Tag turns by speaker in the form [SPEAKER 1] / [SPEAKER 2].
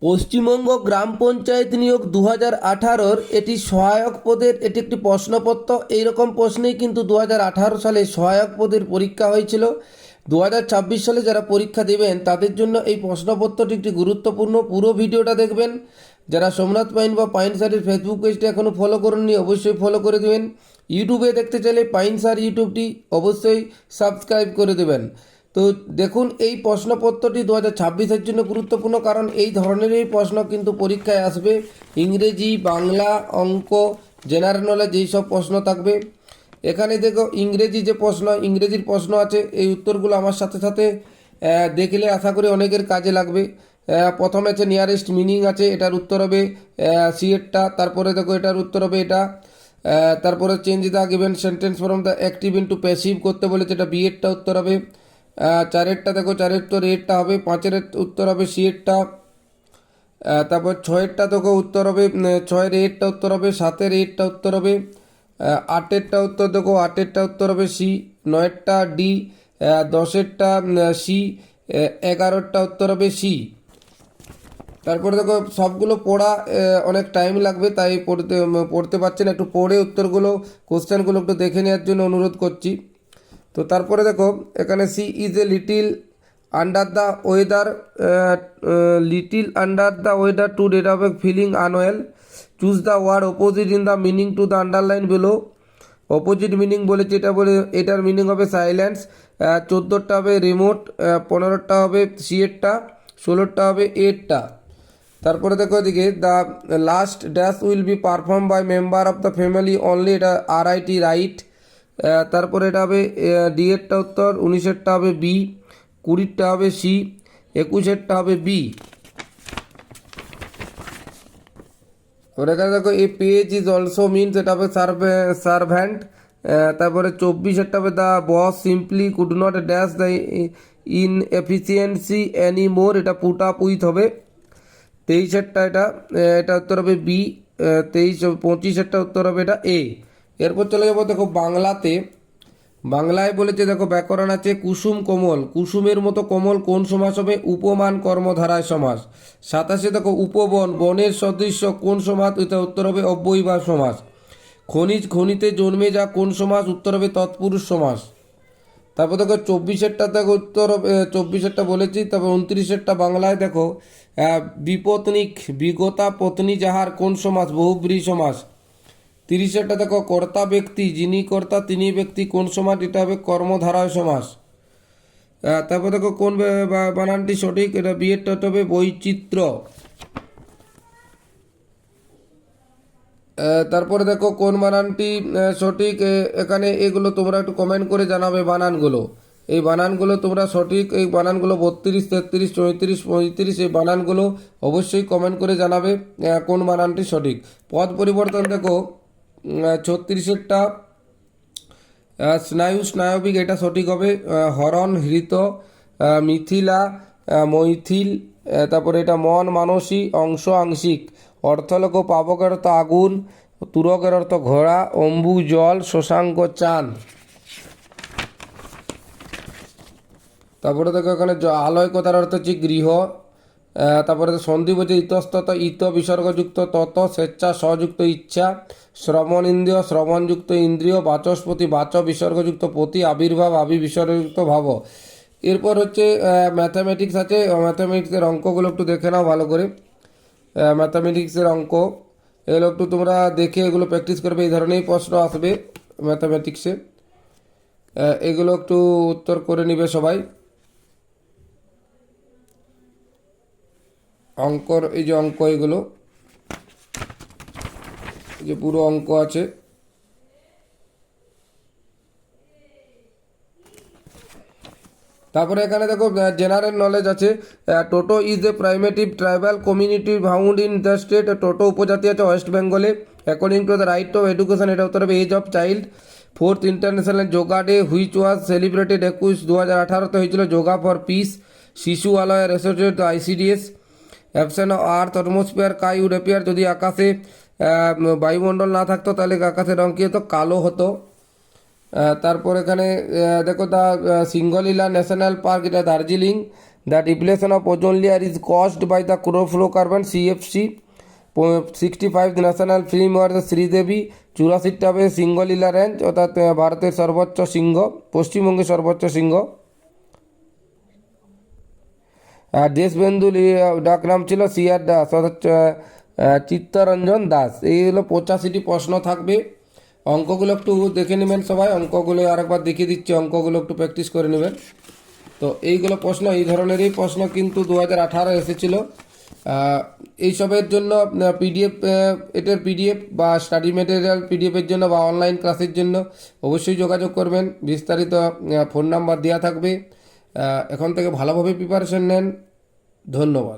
[SPEAKER 1] পশ্চিমবঙ্গ গ্রাম পঞ্চায়েত নিয়োগ 2018-র এটি সহায়ক পদের এটি একটি প্রশ্নপত্র। এইরকম প্রশ্নেই কিন্তু 2018 সালে সহায়ক পদের পরীক্ষা হয়েছিল। 2026 সালে যারা পরীক্ষা দেবেন তাদের জন্য এই প্রশ্নপত্রটি একটি গুরুত্বপূর্ণ। পুরো ভিডিওটা দেখবেন। যারা সোমনাথ পাইন বা পাইন স্যারের ফেসবুক পেজটি এখনও ফলো করেননি অবশ্যই ফলো করে দেবেন। ইউটিউবে দেখতে চাইলে পাইন স্যার ইউটিউবটি অবশ্যই সাবস্ক্রাইব করে দেবেন। তো দেখুন, এই প্রশ্নপত্রটি 2026-এর জন্য গুরুত্বপূর্ণ, কারণ এই ধরনেরই প্রশ্ন কিন্তু পরীক্ষায় আসবে। ইংরেজি, বাংলা, অঙ্ক, জেনারেল নলেজ এইসব প্রশ্ন থাকবে। এখানে দেখো ইংরেজি যে প্রশ্ন, ইংরেজির প্রশ্ন আছে, এই উত্তরগুলো আমার সাথে সাথে দেখলে আশা করি অনেকের কাজে লাগবে। প্রথমে আছে নিয়ারেস্ট মিনিং আছে, এটার উত্তর হবে সি এরটা। তারপরে দেখো এটার উত্তর হবে এটা। তারপরে change the given sentence from the active into passive করতে বলেছে, এটা বি এরটা উত্তর হবে। চারেরটা দেখো, চারের তো রেটটা হবে, পাঁচের উত্তর হবে সি এরটা। তারপর ছয়েরটা দেখো উত্তর হবে, ছয়ের এরটা উত্তর হবে, সাতের এরটা উত্তর হবে। আটেরটা উত্তর দেখো, আটেরটা উত্তর হবে সি। নয়েরটা ডি। দশেরটা সি। এগারোরটা উত্তর হবে সি। তারপরে দেখো সবগুলো পড়া অনেক টাইম লাগবে, তাই পড়তে পারছি না, একটু পড়ে উত্তরগুলো কোশ্চেনগুলো একটু দেখে নেওয়ার জন্য অনুরোধ করছি। তো তারপরে দেখো এখানে she is a little under the weather, little under the weather to date of feeling unwell. Choose the word opposite in the meaning to the underline below. Opposite meaning বলেছে, এটা বলে এটার মিনিং হবে সাইলেন্স। 14টা হবে remote, 15টা হবে C এরটা, 16টা হবে এরটা। তারপরে দেখো এদিকে the last dash will be perform by member of the family only, এটা আর আই টি রাইট। তারপরে এটা হবে ডি এরটা উত্তর, 19এরটা হবে বি, 20টা হবে সি, 21এরটা হবে বি। ওর এখানে দেখো এ পেজ ইজ অলসো মিনস, এটা হবে সার্ভ্যান্ট। তারপরে 24এরটা হবে the boss simply could not dash the in efficiency Annie মোর, এটা পুট আপ উইথ হবে। 23এরটা এটা উত্তর হবে বি। 25এরটা উত্তর হবে এটা এ। এরপর চলে যাবো দেখো বাংলাতে। বাংলায় বলেছে দেখো ব্যাকরণ আছে কুসুম কোমল, কুসুমের মতো কোমল কোন সমাস হবে? উপমান কর্মধারায় সমাস। 27 দেখো উপবন, বনের সদৃশ্য কোন সমাস? এটা উত্তর হবে অব্যয়ীভাব সমাস। খনিজ, খনিতে জন্মে যা কোন সমাস? উত্তর হবে তৎপুরুষ সমাস। তারপর দেখো 24এরটা দেখো উত্তর হবে, 24এরটা বলেছি। তারপর 29এরটা বাংলায় দেখো বিপত্নিক, বিগতা পত্নী যাহার কোন সমাস? বহুব্রীহি সমাস। 30এরটা দেখো কর্তা ব্যক্তি, যিনি কর্তা তিনি ব্যক্তি কোন সমাস? এটা হবে কর্মধারয় সমাস। তারপর দেখো কোন বানানটি সঠিক? এটা বিয়েরটা হবে বৈচিত্র্য। তারপরে দেখো কোন বানানটি সঠিক? এখানে এগুলো তোমরা একটু কমেন্ট করে জানাবে বানানগুলো। এই বানানগুলো তোমরা সঠিক, এই বানানগুলো 32, 33, 34, 35, এই বানানগুলো অবশ্যই কমেন্ট করে জানাবে কোন বানানটি সঠিক। পদ পরিবর্তন দেখো 36এরটা স্নায়ু, স্নায়বিক, এটা সঠিক হবে। হরণ, হৃত, মিথিলা, মৈথিল। তারপরে এটা মন, মানসী, অংশ, আংশিক। অর্থলোক, পাবকের অর্থ আগুন, তুরকের অর্থ ঘোড়া, অম্বু জল, শশাঙ্ক চাঁদ। তারপরে দেখো এখানে আলয় কথার অর্থ হচ্ছে গৃহ। তারপরে সন্ধি বলছে ইতস্তত, ইত বিসর্গযুক্ত তত, স্বেচ্ছা সযুক্ত ইচ্ছা, শ্রবণ ইন্দ্রিয় শ্রবণযুক্ত ইন্দ্রিয়, বাচস্পতি বাচ বিসর্গযুক্ত পতি, আবির্ভাব আবি বিসর্গযুক্ত ভাব। এরপর হচ্ছে ম্যাথামেটিক্স আছে, ম্যাথামেটিক্সের অঙ্কগুলো একটু দেখে নাও ভালো করে। ম্যাথামেটিক্সের অঙ্ক এগুলো একটু তোমরা দেখে এগুলো প্র্যাকটিস করবে, এই ধরনেরই প্রশ্ন আসবে ম্যাথামেটিক্সে। এগুলো একটু উত্তর করে নিবে সবাই। অঙ্কর এই যে অঙ্ক, এগুলো এই যে পুরো অঙ্ক আছে। তারপরে এখানে দেখো জেনারেল নলেজ আছে। Toto is a primitive tribal community found in the state. Toto উপজাতি আছে ওয়েস্ট বেঙ্গলে। According to the right of education, এটা উত্তর হবে age of child. 4th international yoga day which was celebrated 21/2018 হয়েছিল যোগা ফর পিস। শিশু আলয়ের associate ICDS. Absent of earth atmosphere sky would appear, যদি আকাশে বায়ুমণ্ডল না থাকতো তাহলে আকাশের রং কী হতো? কালো হতো। তারপর এখানে দেখো দ্য সিঙ্গলিলা ন্যাশনাল পার্ক, এটা Darjeeling. The depletion of ozone layer is caused by the chlorofluorocarbon CFC. 65 national film award Sridevi. 84টা হবে সিঙ্গলিলা রেঞ্জ, অর্থাৎ ভারতের সর্বোচ্চ শৃঙ্গ, পশ্চিমবঙ্গের সর্বোচ্চ শৃঙ্গ। আর দেশবন্ধু ডাক নাম ছিল সিআর দাস, অর্থাৎ চিত্তরঞ্জন দাস। এই হলো 85টি প্রশ্ন থাকবে। অঙ্কগুলো একটু দেখে নেবেন সবাই, অঙ্কগুলো আরেকবার দেখিয়ে দিচ্ছি, অঙ্কগুলো একটু প্র্যাকটিস করে নেবেন। তো এইগুলো প্রশ্ন, এই ধরনেরই প্রশ্ন কিন্তু 2018 এসেছিল। এইসবের জন্য পিডিএফ, এটার পিডিএফ বা স্টাডি মেটেরিয়াল পিডিএফের জন্য বা অনলাইন ক্লাসের জন্য অবশ্যই যোগাযোগ করবেন। বিস্তারিত ফোন নাম্বার দেওয়া থাকবে। এখন থেকে ভালোভাবে প্রিপারেশন নেন। ধন্যবাদ।